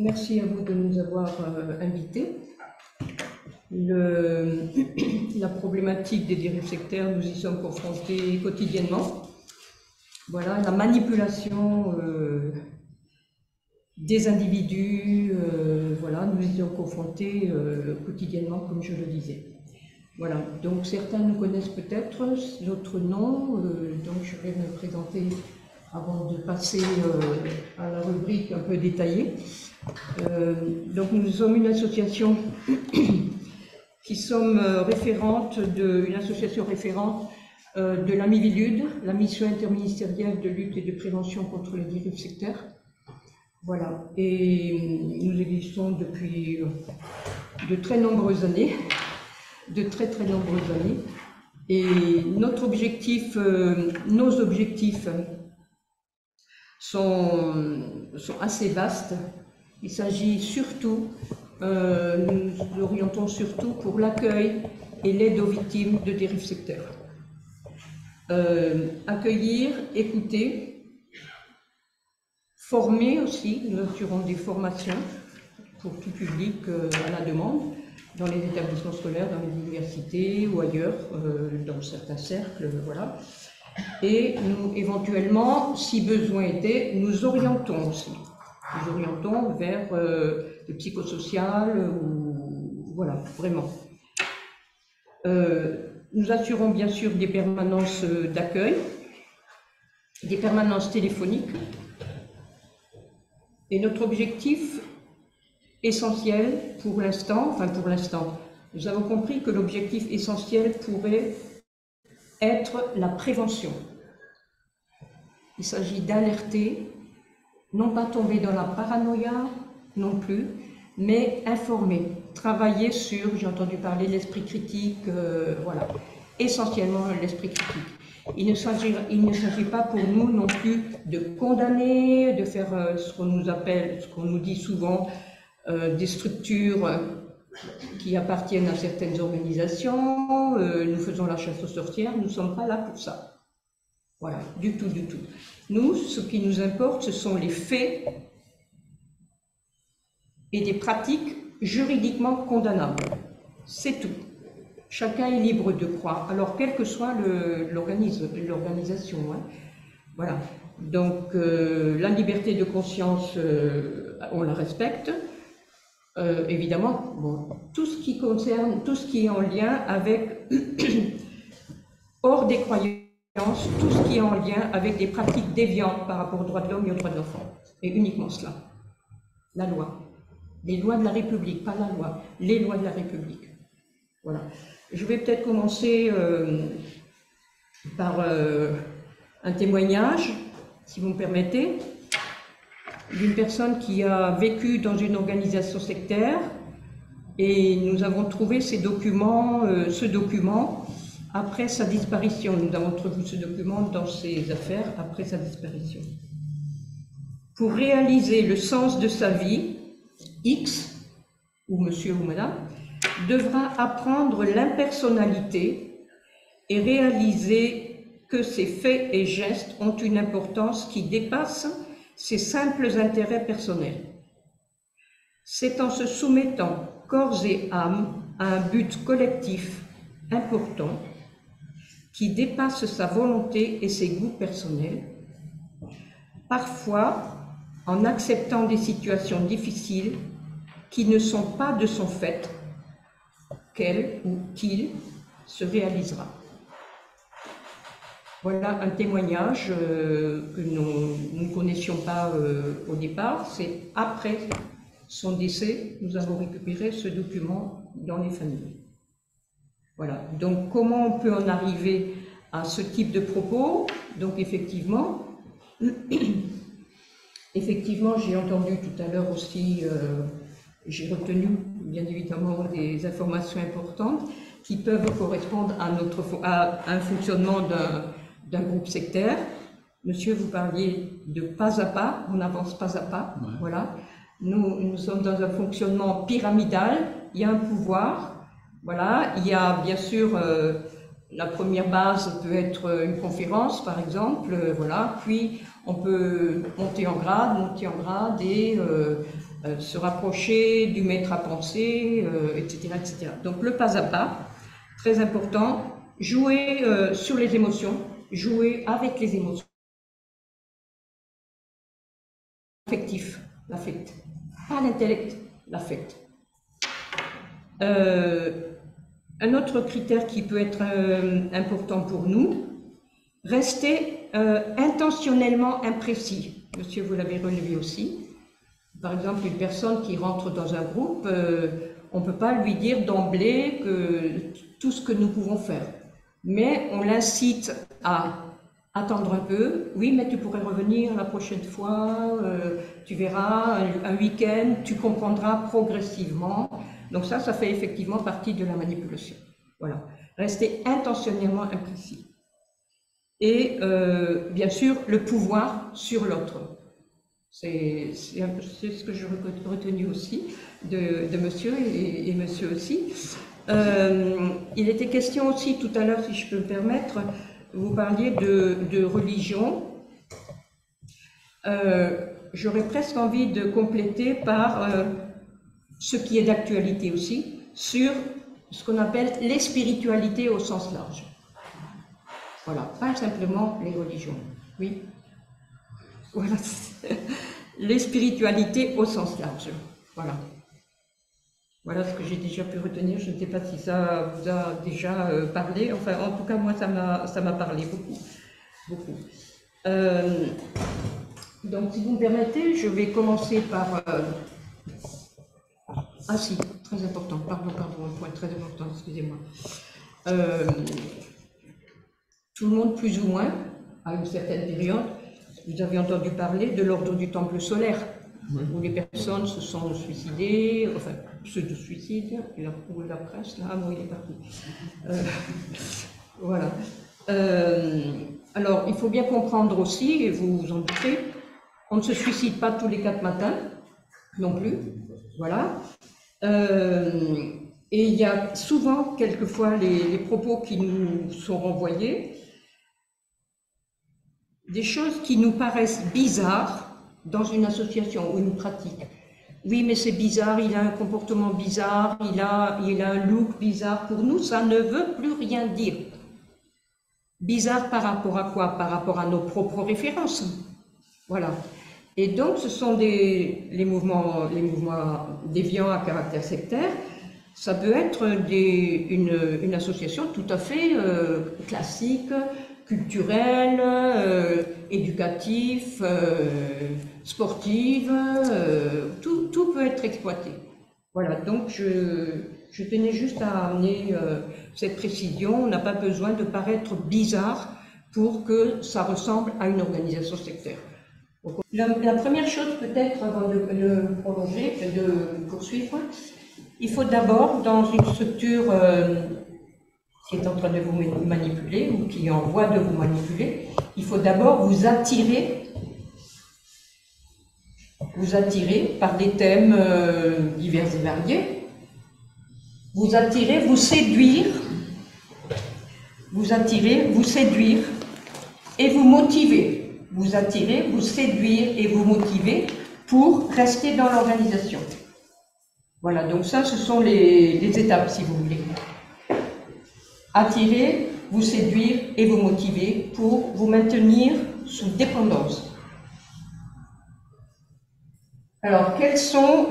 Merci à vous de nous avoir invités. La problématique des dérives sectaires, nous y sommes confrontés quotidiennement. Voilà, la manipulation des individus, voilà, nous y sommes confrontés quotidiennement, comme je le disais. Voilà, donc certains nous connaissent peut-être, d'autres non, donc je vais me présenter avant de passer à la rubrique un peu détaillée. Donc nous sommes une association qui sommes une association référente de la MIVILUD, la mission interministérielle de lutte et de prévention contre les dérives sectaires. Voilà, et nous existons depuis de très nombreuses années, très nombreuses années. Et nos objectifs sont assez vastes. Il s'agit surtout, nous nous orientons surtout pour l'accueil et l'aide aux victimes de dérives sectaires. Accueillir, écouter, former aussi, nous assurons des formations pour tout public à la demande, dans les établissements scolaires, dans les universités ou ailleurs, dans certains cercles, voilà. Et nous, éventuellement, si besoin était, nous orientons aussi. Nous orientons vers le psychosocial, ou voilà, vraiment. Nous assurons bien sûr des permanences d'accueil, des permanences téléphoniques. Et notre objectif essentiel pour l'instant, nous avons compris que l'objectif essentiel pourrait être la prévention. Il s'agit d'alerter, non pas tomber dans la paranoïa non plus, mais informer, travailler sur, j'ai entendu parler de l'esprit critique, voilà, essentiellement l'esprit critique. Il ne s'agit pas pour nous non plus de condamner, de faire ce qu'on nous appelle, ce qu'on nous dit souvent, des structures qui appartiennent à certaines organisations, nous faisons la chasse aux sorcières, nous ne sommes pas là pour ça. Voilà, du tout, du tout. Nous, ce qui nous importe, ce sont les faits et des pratiques juridiquement condamnables. C'est tout. Chacun est libre de croire, alors quelle que soit l'organisation. Hein. Voilà. Donc, la liberté de conscience, on la respecte. Évidemment, bon, tout ce qui est en lien avec, hors des croyances, tout ce qui est en lien avec des pratiques déviantes par rapport aux droits de l'homme et aux droits de l'enfant. Et uniquement cela. La loi. Les lois de la République, pas la loi, les lois de la République. Voilà. Je vais peut-être commencer par un témoignage, si vous me permettez, d'une personne qui a vécu dans une organisation sectaire, et nous avons trouvé ce document après sa disparition. Nous avons trouvé ce document dans ses affaires après sa disparition. Pour réaliser le sens de sa vie, X, ou monsieur ou madame, devra apprendre l'impersonnalité et réaliser que ses faits et gestes ont une importance qui dépasse ses simples intérêts personnels. C'est en se soumettant corps et âme à un but collectif important qui dépasse sa volonté et ses goûts personnels, parfois en acceptant des situations difficiles qui ne sont pas de son fait, qu'elle ou qu'il se réalisera. Voilà un témoignage que nous ne connaissions pas au départ. C'est après son décès, nous avons récupéré ce document dans les familles. Voilà. Donc, comment on peut en arriver à ce type de propos? Donc, effectivement, j'ai entendu tout à l'heure aussi, j'ai retenu bien évidemment des informations importantes qui peuvent correspondre à un fonctionnement d'un groupe sectaire. Monsieur, vous parliez de pas à pas, on avance pas à pas, ouais. Voilà. Nous sommes dans un fonctionnement pyramidal, il y a un pouvoir, voilà, il y a bien sûr la première base peut être une conférence par exemple, voilà, puis on peut monter en grade et se rapprocher du maître à penser, etc., etc. Donc le pas à pas, très important, jouer sur les émotions, jouer avec les émotions. Affectif, l'affect. Pas l'intellect, l'affect. Un autre critère qui peut être important pour nous, rester intentionnellement imprécis. Monsieur, vous l'avez relevé aussi. Par exemple, une personne qui rentre dans un groupe, on ne peut pas lui dire d'emblée que tout ce que nous pouvons faire. Mais on l'incite à attendre un peu. Oui, mais tu pourrais revenir la prochaine fois, tu verras, un week-end, tu comprendras progressivement. Donc ça fait effectivement partie de la manipulation. Voilà. Rester intentionnellement imprécis. Et bien sûr, le pouvoir sur l'autre. C'est ce que j'ai retenu aussi de monsieur et monsieur aussi. Il était question aussi tout à l'heure, si je peux me permettre, vous parliez de religion. J'aurais presque envie de compléter par ce qui est d'actualité aussi, sur ce qu'on appelle les spiritualités au sens large. Voilà, pas simplement les religions. Oui. Voilà. Les spiritualités au sens large. Voilà. Voilà ce que j'ai déjà pu retenir. Je ne sais pas si ça vous a déjà parlé. Enfin, en tout cas, moi, ça m'a parlé beaucoup. Beaucoup. Donc, si vous me permettez, je vais commencer par... Ah si, très important. Pardon, un point très important, excusez-moi. Tout le monde, plus ou moins, à une certaine période, vous avez entendu parler de l'ordre du temple solaire, oui, où les personnes se sont suicidées, enfin, pseudo-suicides, où la presse, là, bon, il est parti. Voilà. Alors, il faut bien comprendre aussi, et vous vous en doutez, on ne se suicide pas tous les 4 matins, non plus, voilà. Et il y a souvent, quelquefois, les propos qui nous sont renvoyés, des choses qui nous paraissent bizarres dans une association ou une pratique. Oui, mais c'est bizarre, il a un comportement bizarre, il a un look bizarre. Pour nous, ça ne veut plus rien dire. Bizarre par rapport à quoi? Par rapport à nos propres références. Voilà. Et donc, ce sont les mouvements déviants à caractère sectaire. Ça peut être une association tout à fait classique, culturelle, éducative, sportive, tout peut être exploité. Voilà, donc je tenais juste à amener cette précision. On n'a pas besoin de paraître bizarre pour que ça ressemble à une organisation sectaire. Donc, la première chose peut-être, avant de prolonger, de poursuivre, il faut d'abord, dans une structure qui est en train de vous manipuler ou qui est en voie de vous manipuler, il faut d'abord vous attirer par des thèmes divers et variés, vous attirer, vous séduire et vous motiver. Vous attirer, vous séduire et vous motiver pour rester dans l'organisation. Voilà, donc ça, ce sont les étapes, si vous voulez. Attirer, vous séduire et vous motiver pour vous maintenir sous dépendance. Alors, quels sont,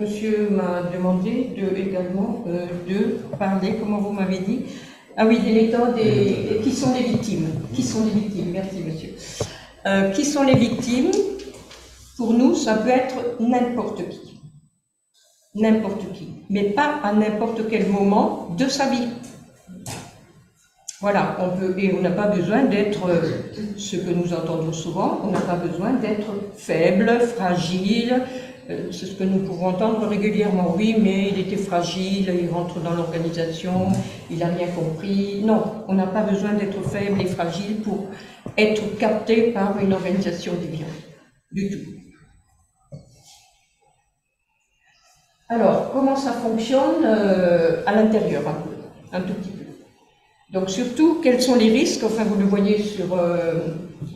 monsieur m'a demandé également de parler, comment vous m'avez dit, ah oui, des méthodes et qui sont les victimes. Qui sont les victimes? Merci, monsieur. Qui sont les victimes? Pour nous, ça peut être n'importe qui. N'importe qui. Mais pas à n'importe quel moment de sa vie. Voilà, on n'a pas besoin d'être, ce que nous entendons souvent, on n'a pas besoin d'être faible, fragile, c'est ce que nous pouvons entendre régulièrement. Oui, mais il était fragile, il rentre dans l'organisation, il n'a rien compris. Non, on n'a pas besoin d'être faible et fragile pour être capté par une organisation déviante. Du tout. Alors, comment ça fonctionne à l'intérieur, un tout petit peu. Donc surtout, quels sont les risques? Enfin, vous le voyez sur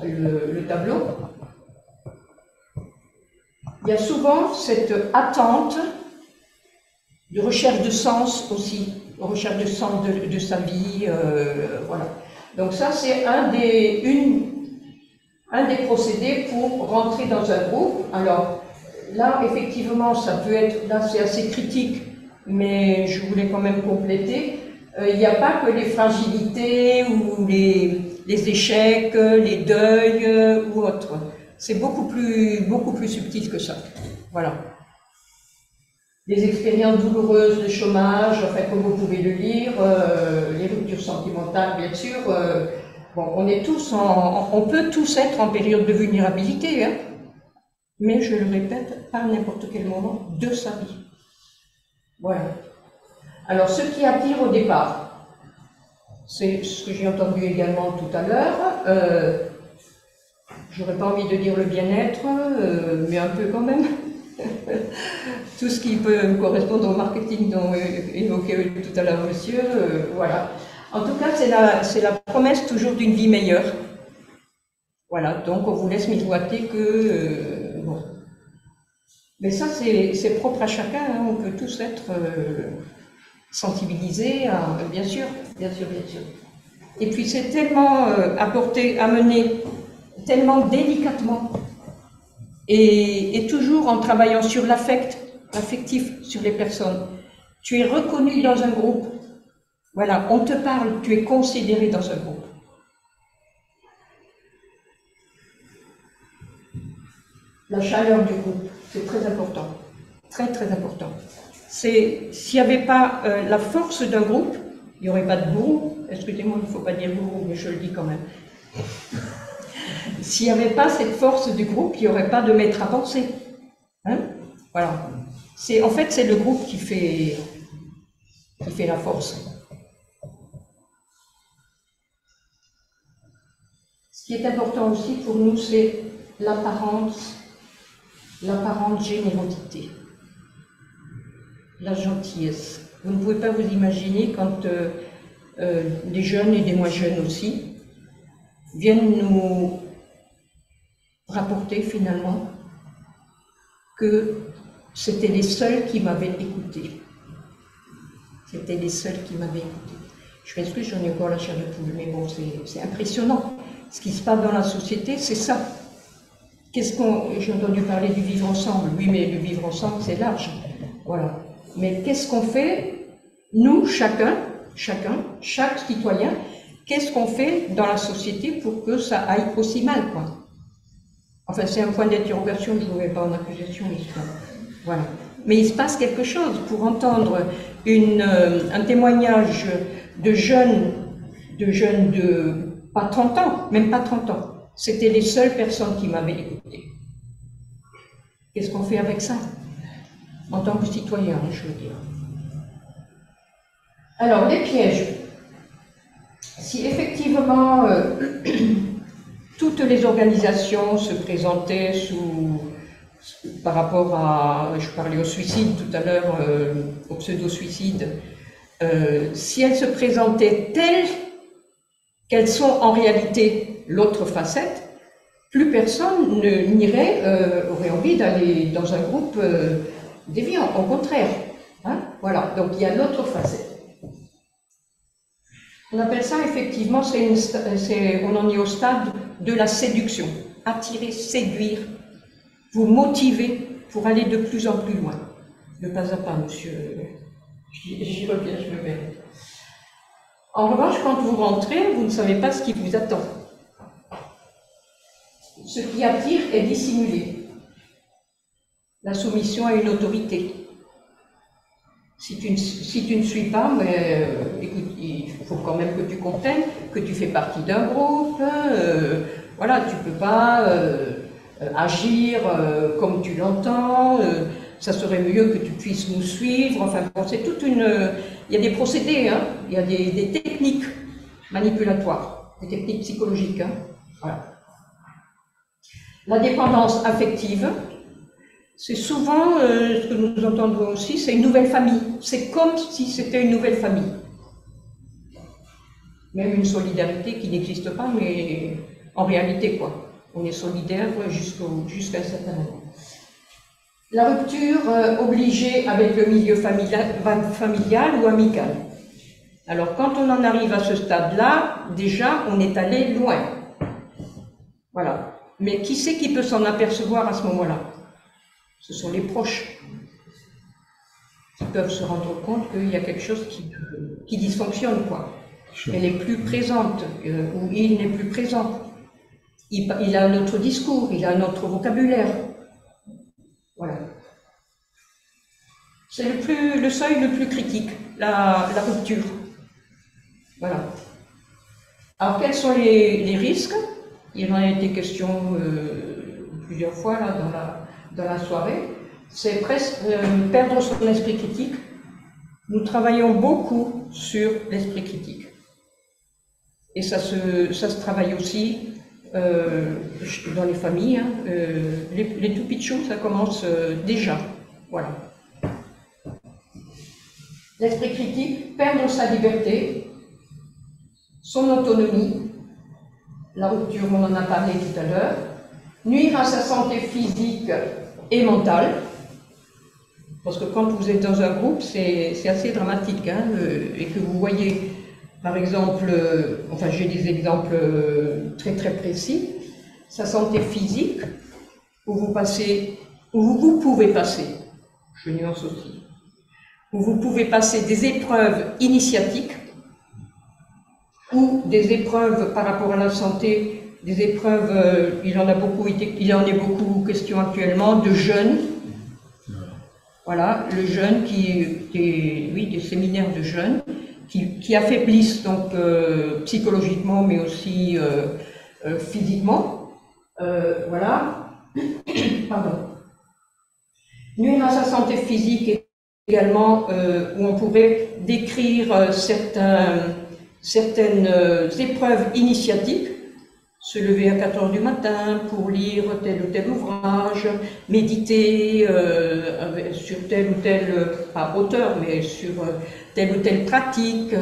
le tableau. Il y a souvent cette attente de recherche de sens aussi, recherche de sens de sa vie, voilà. Donc ça, c'est un des procédés pour rentrer dans un groupe. Alors là, effectivement, ça peut être, là c'est assez critique, mais je voulais quand même compléter. Il n'y a pas que les fragilités ou les échecs, les deuils ou autres. C'est beaucoup plus subtil que ça. Voilà. Les expériences douloureuses de chômage, enfin, comme vous pouvez le lire, les ruptures sentimentales, bien sûr. Bon, on peut tous être en période de vulnérabilité, hein, mais je le répète, pas à n'importe quel moment de sa vie. Voilà. Alors, ce qui attire au départ, c'est ce que j'ai entendu également tout à l'heure. J'aurais pas envie de dire le bien-être, mais un peu quand même. Tout ce qui peut correspondre au marketing dont évoquait tout à l'heure monsieur, voilà. En tout cas, c'est la promesse toujours d'une vie meilleure. Voilà, donc on vous laisse miroiter que... bon. Mais ça, c'est propre à chacun, hein, on peut tous être sensibilisés, bien sûr. Et puis c'est tellement amené tellement délicatement, et toujours en travaillant sur l'affectif sur les personnes. Tu es reconnu dans un groupe. Voilà, on te parle, tu es considéré dans un groupe. La chaleur du groupe, c'est très important. Très, très important. S'il n'y avait pas la force d'un groupe, il n'y aurait pas de gourou. Excusez-moi, il ne faut pas dire gourou, mais je le dis quand même. S'il n'y avait pas cette force du groupe, il n'y aurait pas de maître à penser. Hein? Voilà. En fait, c'est le groupe qui fait la force. Ce qui est important aussi pour nous, c'est l'apparente générosité, la gentillesse. Vous ne pouvez pas vous imaginer quand des jeunes et des moins jeunes aussi viennent nous rapporter finalement que c'était les seuls qui m'avaient écouté. C'était les seuls qui m'avaient écouté. Je m'excuse, j'en ai encore la chair de poule, mais bon, c'est impressionnant. Ce qui se passe dans la société, c'est ça. J'ai entendu parler du vivre ensemble. Oui, mais le vivre ensemble, c'est large. Voilà. Mais qu'est-ce qu'on fait, nous, chaque citoyen, qu'est-ce qu'on fait dans la société pour que ça aille aussi mal, quoi? Enfin, c'est un point d'interrogation, je ne vais pas en accusation ici. Voilà. Mais il se passe quelque chose pour entendre un témoignage de jeunes de pas 30 ans, même pas 30 ans. C'était les seules personnes qui m'avaient écouté. Qu'est-ce qu'on fait avec ça? En tant que citoyen, je veux dire. Alors, les pièges. Si effectivement toutes les organisations se présentaient par rapport à, je parlais au suicide tout à l'heure, au pseudo-suicide, si elles se présentaient telles qu'elles sont en réalité l'autre facette, plus personne aurait envie d'aller dans un groupe déviant, au contraire. Hein, voilà, donc il y a l'autre facette. On appelle ça effectivement, on en est au stade de la séduction. Attirer, séduire, vous motiver pour aller de plus en plus loin. De pas à pas, monsieur. J'y reviens, je me mets. En revanche, quand vous rentrez, vous ne savez pas ce qui vous attend. Ce qui attire est dissimulé. La soumission à une autorité. Si tu ne suis pas, mais écoute, il faut quand même que tu comprennes que tu fais partie d'un groupe, voilà, tu peux pas, agir comme tu l'entends, ça serait mieux que tu puisses nous suivre, enfin bon, c'est toute une... il y a des procédés, hein, il y a des techniques manipulatoires, des techniques psychologiques. Hein, voilà. La dépendance affective, c'est souvent, ce que nous entendons aussi, c'est une nouvelle famille. C'est comme si c'était une nouvelle famille. Même une solidarité qui n'existe pas, mais en réalité, quoi. On est solidaire jusqu'à un certain moment. La rupture obligée avec le milieu familial ou amical. Alors, quand on en arrive à ce stade-là, déjà, on est allé loin. Voilà. Mais qui c'est qui peut s'en apercevoir à ce moment-là? Ce sont les proches qui peuvent se rendre compte qu'il y a quelque chose qui dysfonctionne, quoi. Elle est plus présente, ou il n'est plus présent. Il a un autre discours, il a un autre vocabulaire. Voilà. C'est le seuil le plus critique, la rupture. Voilà. Alors, quels sont les risques? Il en a été question plusieurs fois là, dans la soirée. C'est presque perdre son esprit critique. Nous travaillons beaucoup sur l'esprit critique. Et ça se travaille aussi dans les familles. Hein. Les tout pitchous, ça commence déjà. Voilà. L'esprit critique, perdre sa liberté, son autonomie, la rupture, on en a parlé tout à l'heure, nuire à sa santé physique et mentale, parce que quand vous êtes dans un groupe, c'est assez dramatique, hein, et que vous voyez, par exemple, enfin j'ai des exemples très très précis, sa santé physique, où vous pouvez passer, je nuance aussi, où vous pouvez passer des épreuves initiatiques, ou des épreuves par rapport à la santé, des épreuves, il en est beaucoup question actuellement, de jeunes. Voilà, le jeune des séminaires de jeunes qui affaiblissent donc psychologiquement mais aussi physiquement. Voilà. Pardon. Nuire à sa santé physique également, où on pourrait décrire certaines épreuves initiatiques, se lever à 4 heures du matin pour lire tel ou tel ouvrage, méditer sur tel ou tel, pas auteur, mais sur telle ou telle pratique.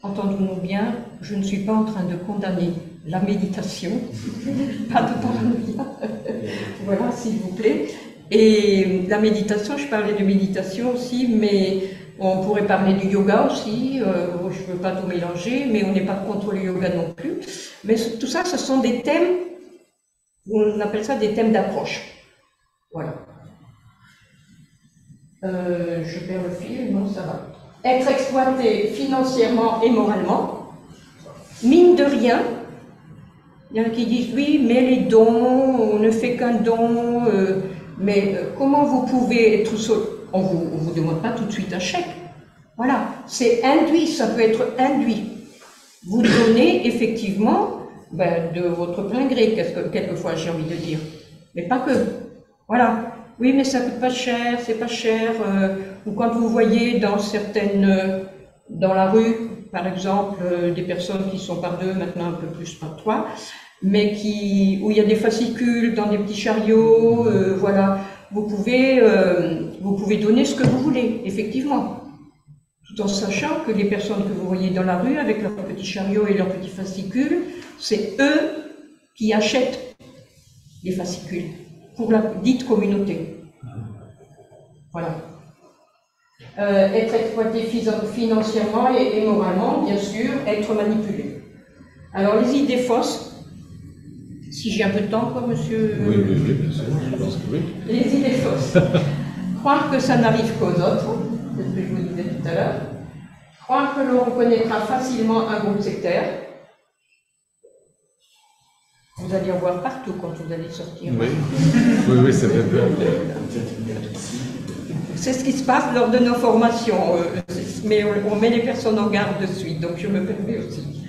Entendons-nous bien, je ne suis pas en train de condamner la méditation, pas de paranoïa, voilà, s'il vous plaît. Et la méditation, je parlais de méditation aussi, mais on pourrait parler du yoga aussi, je ne veux pas tout mélanger, mais on n'est pas contre le yoga non plus. Mais tout ça, ce sont des thèmes, on appelle ça des thèmes d'approche. Voilà. Je perds le fil, non, ça va. Être exploité financièrement et moralement, mine de rien, il y en a qui disent oui, mais les dons, on ne fait qu'un don, mais comment vous pouvez être on vous demande pas tout de suite un chèque. Voilà, c'est induit, ça peut être induit. Vous donnez effectivement de votre plein gré, quelquefois j'ai envie de dire, mais pas que. Voilà. Oui, mais ça coûte pas cher, c'est pas cher. Ou quand vous voyez dans la rue, par exemple, des personnes qui sont par deux, maintenant un peu plus par trois, mais où il y a des fascicules dans des petits chariots, voilà. Vous pouvez donner ce que vous voulez, effectivement, tout en sachant que les personnes que vous voyez dans la rue avec leurs petits chariots et leurs petits fascicules, c'est eux qui achètent les fascicules pour la dite communauté. Voilà. Être exploité financièrement et moralement, bien sûr, être manipulé. Alors, les idées fausses, si j'ai un peu de temps, quoi, monsieur? Oui, bien sûr, je pense que oui. Les idées fausses. Croire que ça n'arrive qu'aux autres, c'est ce que je vous disais tout à l'heure. Croire que l'on reconnaîtra facilement un groupe sectaire. Vous allez en voir partout quand vous allez sortir. Oui, ça fait peur. C'est ce qui se passe lors de nos formations, mais on met les personnes en garde de suite, donc je me permets aussi.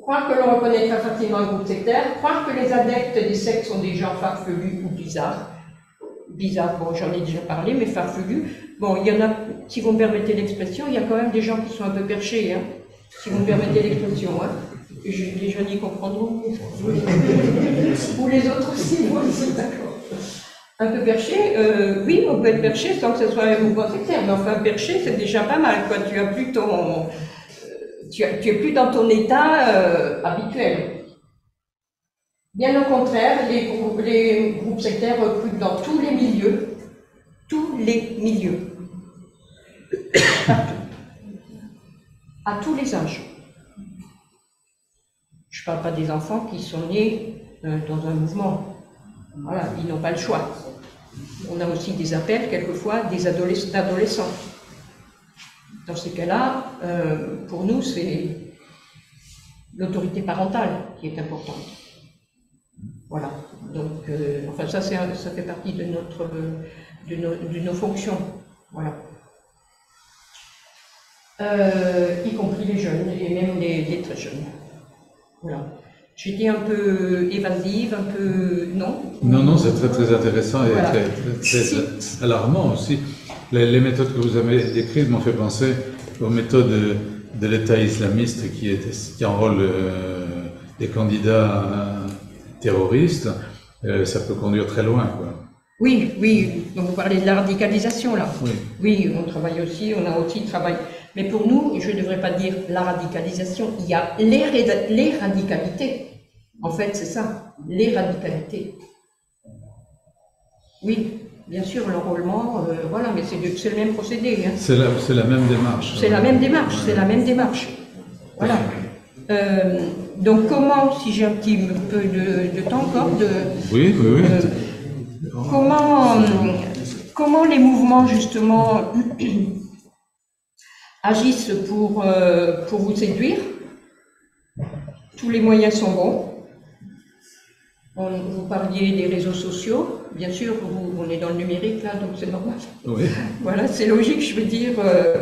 croire que l'on reconnaît très facilement un groupe sectaire, croire que les adeptes des sectes sont des gens farfelus ou bizarres. Bizarres, bon, j'en ai déjà parlé, mais farfelus. Bon, il y en a, si vous me permettez l'expression, il y a quand même des gens qui sont un peu perchés, hein, si vous me permettez l'expression. Hein. Les jeunes y comprendront. Ou les autres aussi, moi aussi, d'accord. Un peu perché, oui, on peut être perché sans que ce soit un mouvement sectaire, mais enfin, perché, c'est déjà pas mal, quoi. Tu as plus ton... tu es plus dans ton état habituel. Bien au contraire, les groupes sectaires recrutent dans tous les milieux, partout, à tous les âges. Je ne parle pas des enfants qui sont nés dans un mouvement. Voilà, ils n'ont pas le choix. On a aussi des appels, quelquefois, d'adolescents. Dans ces cas-là, pour nous, c'est l'autorité parentale qui est importante. Voilà. Donc, enfin, ça fait partie de nos fonctions. Voilà. Y compris les jeunes, et même les très jeunes. Voilà. J'étais un peu évasive, un peu... Non? Non, c'est très très intéressant et voilà. très alarmant aussi. Les méthodes que vous avez décrites m'ont fait penser aux méthodes de l'État islamiste qui enrôle des candidats terroristes. Ça peut conduire très loin, quoi. Oui, donc vous parlez de la radicalisation, là. Oui, on travaille aussi, on a aussi travaillé. Mais pour nous, je ne devrais pas dire la radicalisation, il y a les radicalités. En fait, c'est ça, les radicalités. Oui, bien sûr, l'enrôlement, voilà, mais c'est le même procédé. Hein. C'est la même démarche. C'est la même démarche, c'est la même démarche. Voilà. Donc comment, si j'ai un petit peu de temps encore, Oui. Comment les mouvements, justement, agissent pour vous séduire? Tous les moyens sont bons. Vous parliez des réseaux sociaux, bien sûr, on est dans le numérique là, donc c'est normal. Oui. Voilà, c'est logique, je veux dire,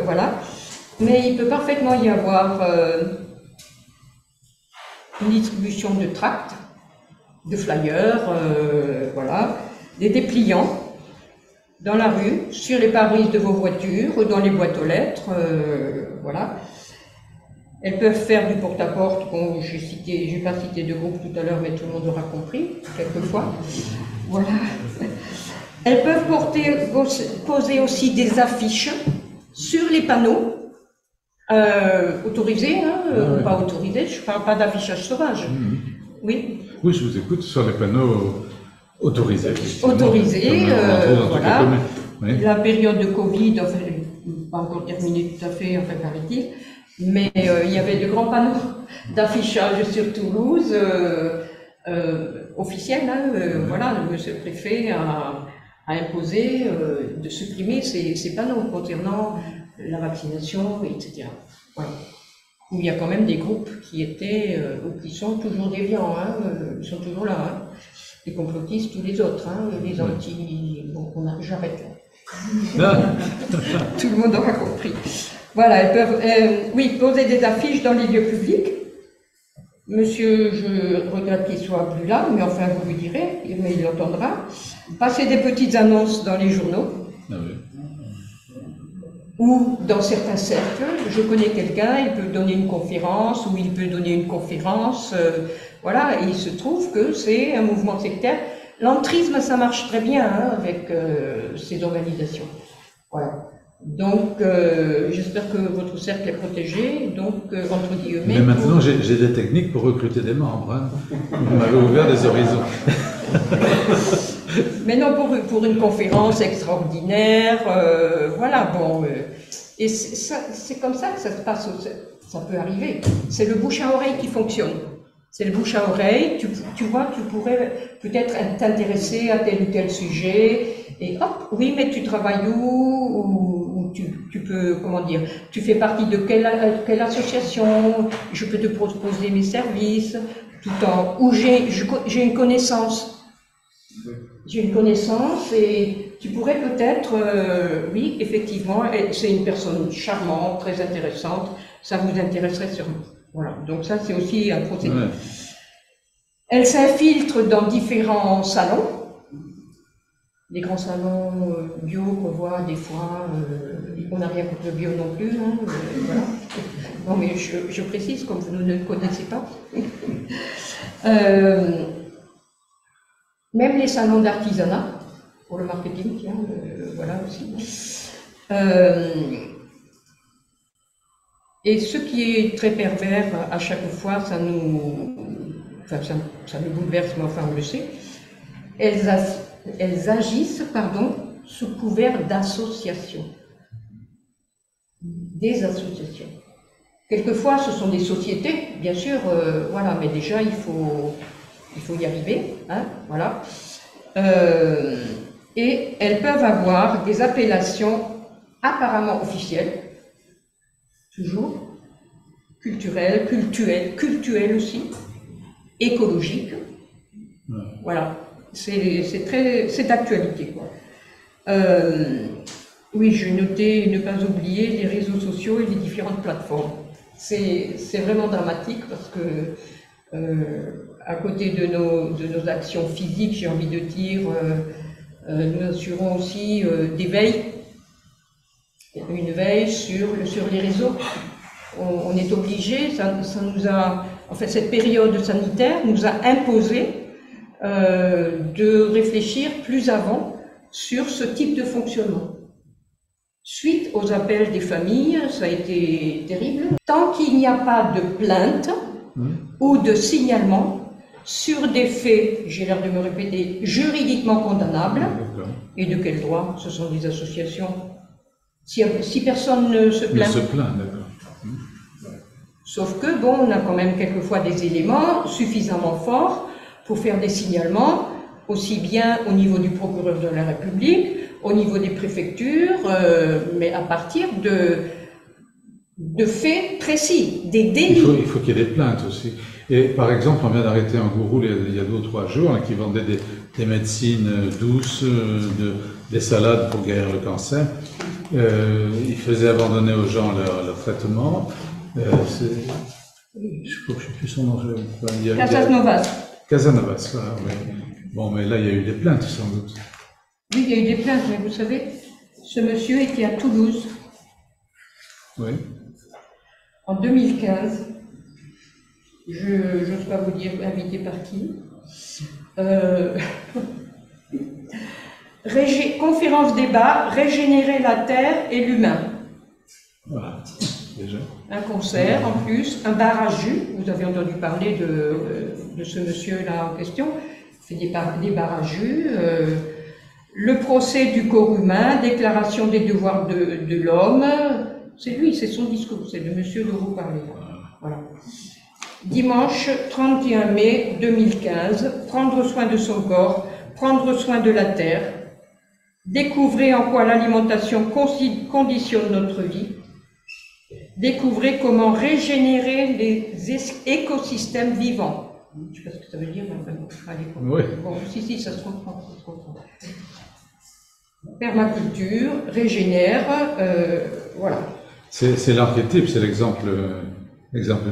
voilà. Mais il peut parfaitement y avoir une distribution de tracts, de flyers, voilà, des dépliants dans la rue, sur les pare-brises de vos voitures, ou dans les boîtes aux lettres, voilà. Elles peuvent faire du porte-à-porte, bon, j'ai pas cité de groupe tout à l'heure, mais tout le monde aura compris, quelquefois. Voilà. Elles peuvent poser aussi des affiches sur les panneaux, autorisés, hein, ou pas autorisés, je ne parle pas d'affichage sauvage. Oui. Oui, je vous écoute sur les panneaux autorisés. Autorisés, voilà. Oui. La période de Covid, enfin, pas encore terminée tout à fait, enfin, paraît-il. Mais il y avait de grands panneaux d'affichage sur Toulouse, officiels, hein, voilà, monsieur le préfet a imposé de supprimer ces panneaux concernant la vaccination, etc. Voilà. Où il y a quand même des groupes qui étaient, ou qui sont toujours déviants, hein, ils sont toujours là, hein, les complotistes ou les autres, hein, les anti... Bon, j'arrête là. Tout le monde aura compris. Voilà, elles peuvent, oui, poser des affiches dans les lieux publics. Monsieur, je regrette qu'il soit plus là, mais enfin, vous lui direz, mais il l'entendra. Passer des petites annonces dans les journaux. Ah oui. Ou dans certains cercles. Je connais quelqu'un, il peut donner une conférence, ou il peut donner une conférence. Voilà, et il se trouve que c'est un mouvement sectaire. L'entrisme, ça marche très bien, hein, avec ces organisations. Voilà. Donc, j'espère que votre cercle est protégé, donc, entre guillemets... Mais maintenant, j'ai des techniques pour recruter des membres. Hein. Vous m'avez ouvert des horizons. Mais non, pour une conférence extraordinaire, voilà, bon... et c'est comme ça que ça se passe, ça peut arriver. C'est le bouche à oreille qui fonctionne. C'est le bouche à oreille, tu vois, tu pourrais peut-être t'intéresser à tel ou tel sujet, et hop, oui, mais tu travailles où tu peux, comment dire, tu fais partie de quelle association, je peux te proposer mes services, tout en, ou j'ai une connaissance. J'ai une connaissance et tu pourrais peut-être, oui, effectivement, c'est une personne charmante, très intéressante, ça vous intéresserait sûrement. Voilà, donc ça c'est aussi un procédé. Ouais. Elle s'infiltre dans différents salons, les grands salons bio qu'on voit des fois, on n'a rien contre le bio non plus, hein, voilà. Non mais je précise comme vous ne le connaissez pas. Même les salons d'artisanat, pour le marketing, tiens, voilà aussi. Et ce qui est très pervers, à chaque fois, ça nous bouleverse, mais enfin on le sait, elles agissent, sous couvert d'associations. Des associations. Quelquefois, ce sont des sociétés, bien sûr, voilà, mais déjà, il faut y arriver, hein, voilà. Et elles peuvent avoir des appellations apparemment officielles, toujours, culturelles aussi, écologiques, Ouais. voilà, c'est d'actualité, quoi. Oui, je notais ne pas oublier les réseaux sociaux et les différentes plateformes. C'est vraiment dramatique parce que à côté de nos actions physiques, j'ai envie de dire, nous assurons aussi une veille sur les réseaux. On est obligé, ça nous a, en fait, cette période sanitaire nous a imposé de réfléchir plus avant sur ce type de fonctionnement. Suite aux appels des familles, ça a été terrible. Tant qu'il n'y a pas de plainte ou de signalement sur des faits, j'ai l'air de me répéter, juridiquement condamnables, et de quel droit? Ce sont des associations. Si personne ne se plaint. D'accord. Sauf que, bon, on a quand même quelquefois des éléments suffisamment forts pour faire des signalements, aussi bien au niveau du procureur de la République, au niveau des préfectures, mais à partir de faits précis, des délits. Il faut qu'il y ait des plaintes aussi. Et par exemple, on vient d'arrêter un gourou il y a 2 ou 3 jours hein, qui vendait des médecines douces, des salades pour guérir le cancer. Il faisait abandonner aux gens leur traitement. Je ne sais plus son nom. Casanovas, voilà, oui. Bon, mais là, il y a eu des plaintes, sans doute. Oui, il y a eu des plaintes, mais vous savez, ce monsieur était à Toulouse. Oui. En 2015. Je n'ose pas vous dire invité par qui. Conférence débat, régénérer la terre et l'humain. Voilà, déjà. Un concert en plus, un bar à jus. Vous avez entendu parler de ce monsieur-là en question. Il fait des bars à jus. Le procès du corps humain, déclaration des devoirs de l'homme. C'est lui, c'est son discours, c'est de monsieur de vous parler. Voilà. Dimanche 31 mai 2015, prendre soin de son corps, prendre soin de la terre, découvrez en quoi l'alimentation conditionne notre vie, découvrez comment régénérer les écosystèmes vivants. Je ne sais pas ce que ça veut dire, mais bon, allez, oui. Bon, si, ça se comprend. Permaculture, régénère, voilà. C'est l'archétype, c'est l'exemple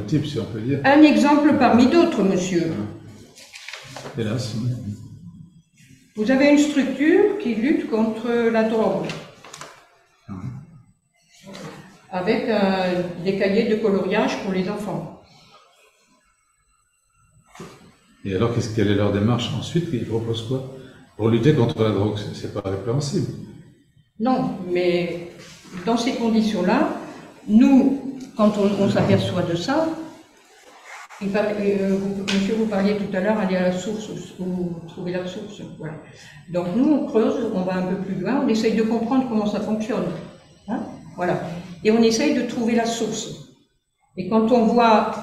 type, si on peut dire. Un exemple parmi d'autres, monsieur. Hélas. Vous avez une structure qui lutte contre la drogue. Avec des cahiers de coloriage pour les enfants. Et alors, quelle est leur démarche ensuite? Ils proposent quoi? Pour lutter contre la drogue, c'est pas répréhensible. Non, mais dans ces conditions-là, nous, quand on s'aperçoit de ça, monsieur, vous parliez tout à l'heure, aller à la source, ou trouver la source. Voilà. Donc nous, on creuse, on va un peu plus loin, on essaye de comprendre comment ça fonctionne. Hein, voilà. Et on essaye de trouver la source. Et quand on voit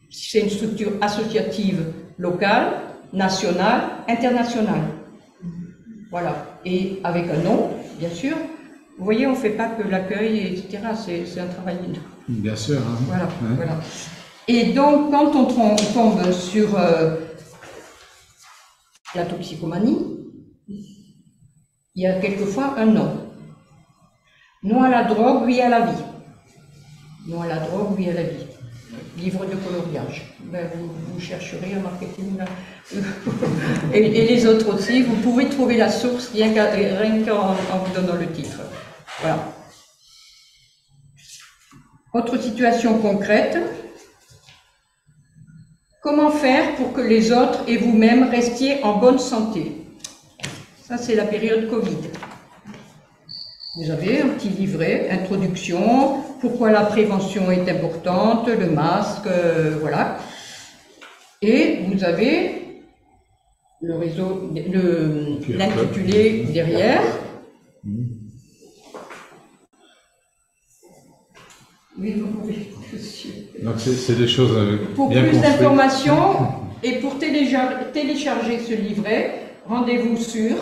si c'est une structure associative locale, nationale, internationale. Voilà. Et avec un nom, bien sûr. Vous voyez, on ne fait pas que l'accueil, etc. C'est un travail. Bien sûr. Hein. Voilà, Ouais. voilà. Et donc, quand on tombe sur la toxicomanie, il y a quelquefois un non. Non à la drogue, oui à la vie. Non à la drogue, oui à la vie. livre de coloriage. Ben, vous chercherez un marketing. Et les autres aussi, vous pouvez trouver la source rien qu'en vous donnant le titre. Voilà. Autre situation concrète. Comment faire pour que les autres et vous-même restiez en bonne santé? Ça, c'est la période Covid. Vous avez un petit livret, introduction, pourquoi la prévention est importante, le masque, voilà. Et vous avez le réseau, l'intitulé derrière. Oui, vous pouvez. Donc c'est des choses pour bien plus construites. d'informations et pour télécharger ce livret, rendez-vous sur...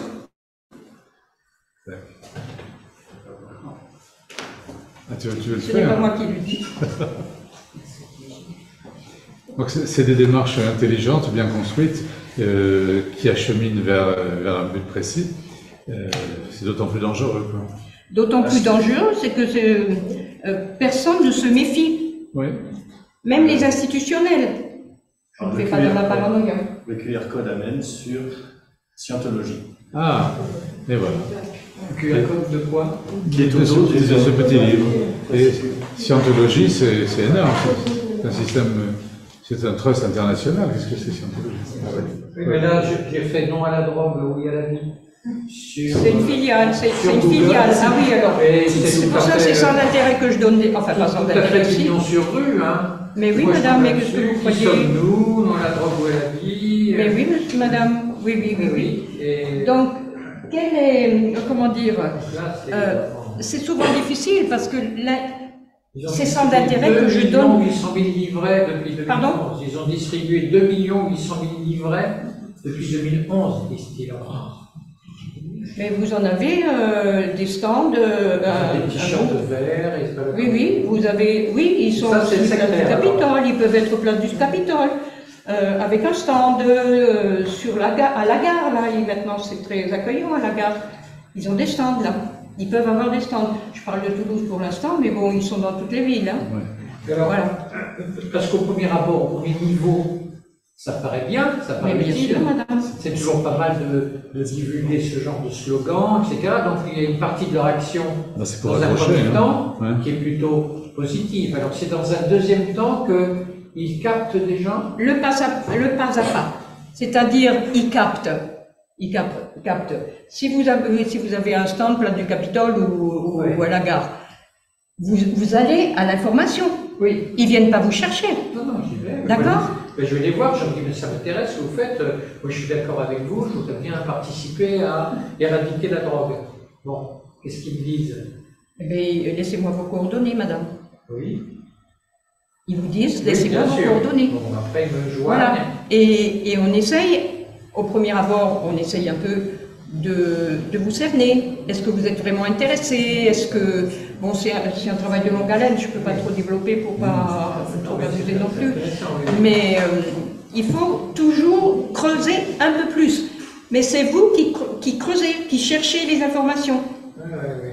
Ah, tu veux le Ce n'est faire? pas moi qui le dis. Donc c'est des démarches intelligentes, bien construites, qui acheminent vers un but précis. C'est d'autant plus dangereux, quoi. D'autant plus dangereux, c'est que personne ne se méfie, Oui. même les institutionnels. Je ne fais pas de la paranoïa. Le QR code amène sur Scientologie. Ah, et voilà. Le QR code de quoi? Qui est De ce petit livre. Et Scientologie, c'est énorme. C'est un système, c'est un trust international. Qu'est-ce que c'est Scientologie? Oui, mais là, j'ai fait non à la drogue, oui à la vie. C'est une filiale, c'est une filiale. Ah oui, alors. C'est pour ça que c'est sans intérêt que je donne des... Enfin, pas sans tout à intérêt fait aussi. pignon sur rue, hein. Mais oui, Moi, madame, mais je qu'est-ce que vous qui croyez? sommes-nous, non à la drogue ou à la vie? Mais oui, madame, oui. Et Donc, quel est, comment dire, là, c'est souvent difficile parce que ils ont c'est sans distribué intérêt que je donne. 2 800 000 livrets depuis 2011. Pardon? Ils ont distribué 2 800 000 livrets depuis 2011, disent-ils. Mais vous en avez des stands, Des t-shirts de verre et oui, vous avez, oui, ils sont Ça, c'est sur place du sectaire, Capitole, ils peuvent être au place du Capitole, avec un stand sur à la gare, là, et maintenant c'est très accueillant à la gare. Ils ont des stands là, ils peuvent avoir des stands. Je parle de Toulouse pour l'instant, mais bon, ils sont dans toutes les villes. Hein. Ouais. Alors, Voilà. parce qu'au premier abord, au premier niveau, ça paraît bien, ça paraît Mais bien utile. sûr, madame. C'est toujours pas mal de divulguer ce genre de slogan, etc. Donc il y a une partie de leur action Bah, c'est pour dans un accrocher, premier hein. temps Ouais. qui est plutôt positive. Alors c'est dans un deuxième temps qu'ils captent des gens. Le pas à pas, c'est-à-dire ils captent. Si vous avez un stand place du Capitole ou à la gare, vous allez à l'information. Oui. Ils viennent pas vous chercher. Non, j'y vais. D'accord. Mais je vais les voir, je me dis, mais ça m'intéresse ce que vous faites. Moi, je suis d'accord avec vous, je voudrais bien participer à éradiquer la drogue. Bon, qu'est-ce qu'ils me disent? Eh bien, laissez-moi vos coordonnées, madame. Oui. Ils vous disent, Oui, laissez-moi bien vos sûr. coordonnées. Bon, après, ils me joignent. Voilà. Et on essaye, au premier abord, on essaye un peu de vous cerner. Est-ce que vous êtes vraiment intéressé? Est-ce que, bon, c'est un travail de longue haleine, je ne peux pas trop développer pour pas trop abuser non plus. Mais il faut toujours creuser un peu plus. Mais c'est vous qui creusez, qui cherchez les informations.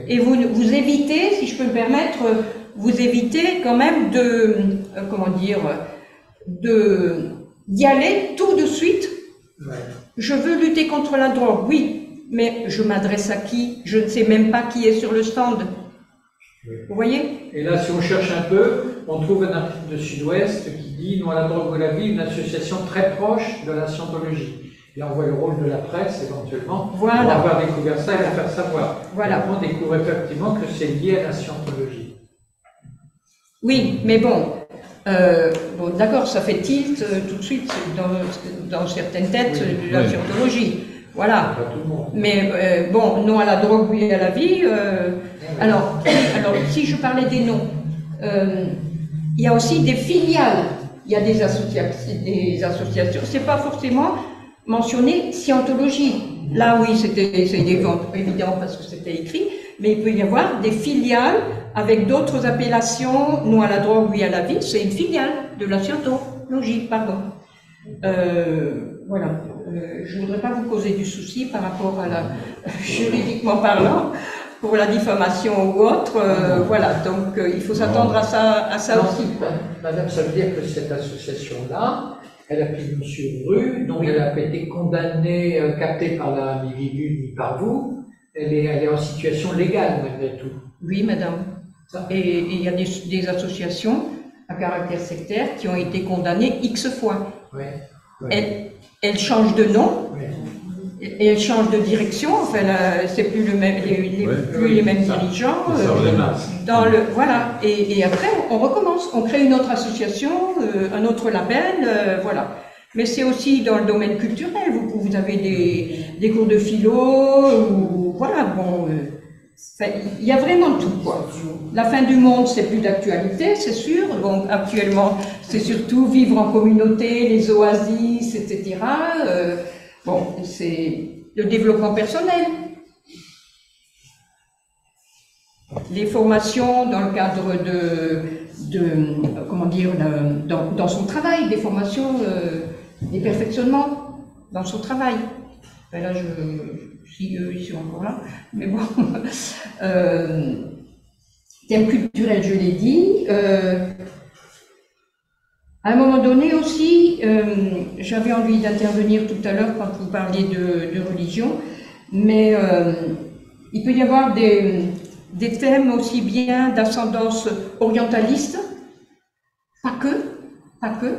Et vous évitez, si je peux me permettre, vous évitez quand même d'y aller tout de suite. Ouais. Je veux lutter contre la drogue, oui, mais je m'adresse à qui? Je ne sais même pas qui est sur le stand. Oui. Vous voyez? Et là, si on cherche un peu, on trouve un article de Sud-Ouest qui dit « Non à la drogue ou la vie, une association très proche de la scientologie ». Et on voit le rôle de la presse, éventuellement, Voilà. pour avoir découvert ça et le faire savoir. Voilà. Et on découvre effectivement que c'est lié à la scientologie. Oui, mais bon, d'accord, ça fait tilt tout de suite dans certaines têtes Oui. de la Oui. scientologie. Voilà. Pas tout le monde. Mais bon, non à la drogue, oui à la vie. Alors, si je parlais des noms, il y a aussi des filiales. Il y a des associations. C'est pas forcément mentionné Scientologie. Là, oui, c'est évident parce que c'était écrit, mais il peut y avoir des filiales avec d'autres appellations. Non à la drogue, oui à la vie, c'est une filiale de la Scientologie, pardon. Voilà. Je voudrais pas vous causer du souci par rapport à la juridiquement parlant, pour la diffamation ou autre. Voilà, donc il faut s'attendre à ça Non, aussi. Madame, ça veut dire que cette association-là, elle a pris M. Bru, donc elle n'a pas été condamnée, captée par la Miviludes ni par vous. Elle est en situation légale malgré tout. Oui, madame. Et il y a des associations à caractère sectaire qui ont été condamnées X fois. Oui. Elles changent de nom. Oui. Et elles changent de direction, enfin, c'est plus le même, plus les mêmes dirigeants. Voilà. Et après, on recommence, on crée une autre association, un autre label, voilà. Mais c'est aussi dans le domaine culturel. Vous avez des cours de philo, ou voilà, bon. Il y a vraiment tout, quoi. La fin du monde, c'est plus d'actualité, c'est sûr. Donc actuellement, c'est surtout vivre en communauté, les oasis, etc. Bon, c'est le développement personnel. Les formations dans le cadre comment dire, dans son travail, des formations, des perfectionnements dans son travail. Ben là, si eux, ils sont encore là, mais bon. Thème culturel, je l'ai dit. À un moment donné aussi, j'avais envie d'intervenir tout à l'heure quand vous parliez de religion, mais il peut y avoir des thèmes aussi bien d'ascendance orientaliste, pas que,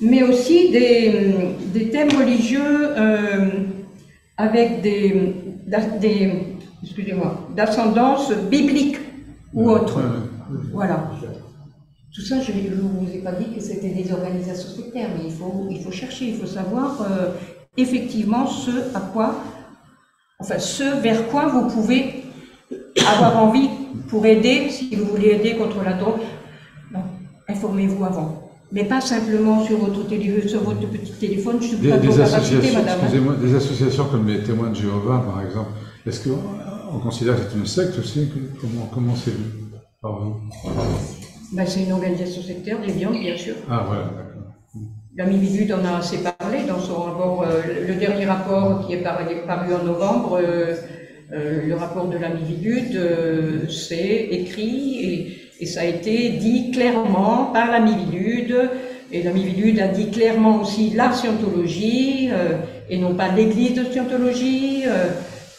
mais aussi des thèmes religieux avec d'ascendance biblique ou autre. Voilà. Tout ça, je ne vous ai pas dit que c'était des organisations sectaires, mais il faut chercher, il faut savoir effectivement ce vers quoi vous pouvez avoir envie pour aider, si vous voulez aider contre la drogue. Informez-vous avant. Mais pas simplement sur votre petit téléphone. Je suis pas trop capacité, madame. Excusez-moi, des associations comme les Témoins de Jéhovah, par exemple, est-ce qu'on considère que c'est une secte aussi? Comment c'est vu par vous? Ben, c'est une organisation sectaire, déviante, bien sûr. Ah, voilà, d'accord. La Miviludes en a assez parlé dans son rapport, le dernier rapport qui est paru en novembre, le rapport de la Miviludes, c'est écrit et ça a été dit clairement par la Miviludes, et la Miviludes a dit clairement aussi la scientologie, et non pas l'église de scientologie.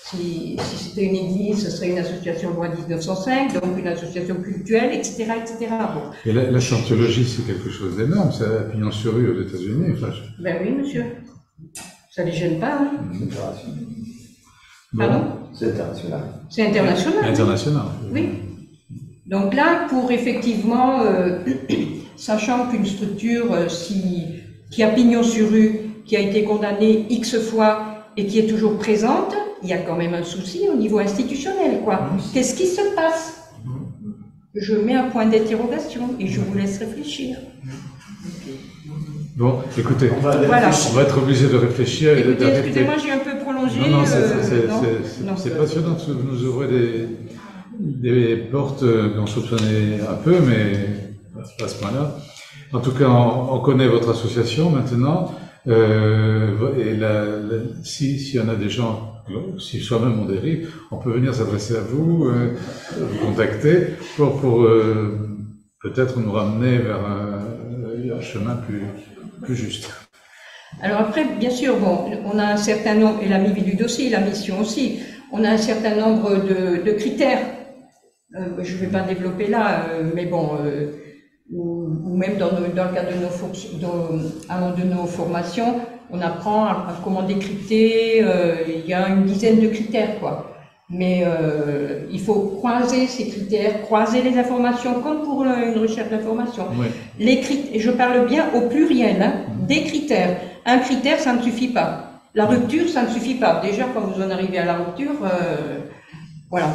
Si c'était une église, ce serait une association loi 1905, donc une association cultuelle, etc. etc. Bon. Et la scientologie, c'est quelque chose d'énorme, ça a pignon sur rue aux États-Unis. Enfin, Ben oui, monsieur. Ça ne les gêne pas, hein. Bon. Pardon? C'est international. C'est international. International. Oui. Donc là, pour effectivement, sachant qu'une structure qui a pignon sur rue, qui a été condamnée X fois et qui est toujours présente, il y a quand même un souci au niveau institutionnel, quoi. Qu'est-ce qui se passe? Je mets un point d'interrogation et je vous laisse réfléchir. Bon, écoutez, Voilà. on va être obligé de réfléchir. Écoutez, excusez-moi, j'ai un peu prolongé. Non, c'est passionnant que vous nous ouvrez des portes dont je soupçonnais un peu, mais pas à ce point-là. En tout cas, on connaît votre association maintenant. Et s'il y en a des gens, si soi-même on dérive, on peut venir s'adresser à vous, vous contacter pour peut-être nous ramener vers un chemin plus juste. Alors après, bien sûr, bon, on a un certain nombre, et la Miviludes aussi, la mission aussi, on a un certain nombre de critères. Je ne vais pas développer là, mais bon, ou même dans le cadre de nos formations, on apprend à comment décrypter, il y a une dizaine de critères, quoi. Mais il faut croiser ces critères, croiser les informations, comme pour une recherche d'information. Oui. Et je parle bien au pluriel, hein, des critères. Un critère, ça ne suffit pas. La rupture, ça ne suffit pas. Déjà, quand vous en arrivez à la rupture, voilà.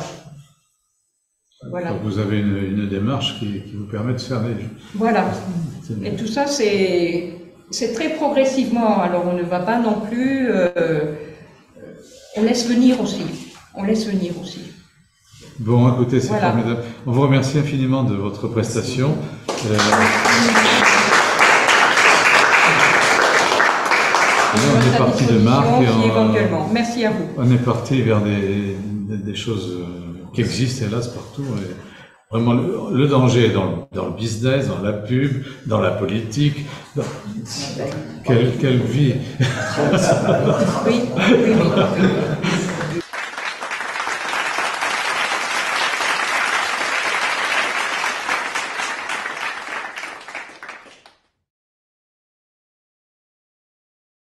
Voilà. Donc vous avez une démarche qui vous permet de cerner. Voilà. Et tout ça, c'est très progressivement. Alors on ne va pas non plus. On laisse venir aussi. On laisse venir aussi. Bon, écoutez, c'est voilà. formidable. On vous remercie infiniment de votre prestation. On est parti de Marc. Éventuellement. Merci à vous. On est parti vers des choses qui existe hélas partout. Et vraiment, le danger est dans le business, dans la pub, dans la politique. Quelle vie! Oui, oui, oui.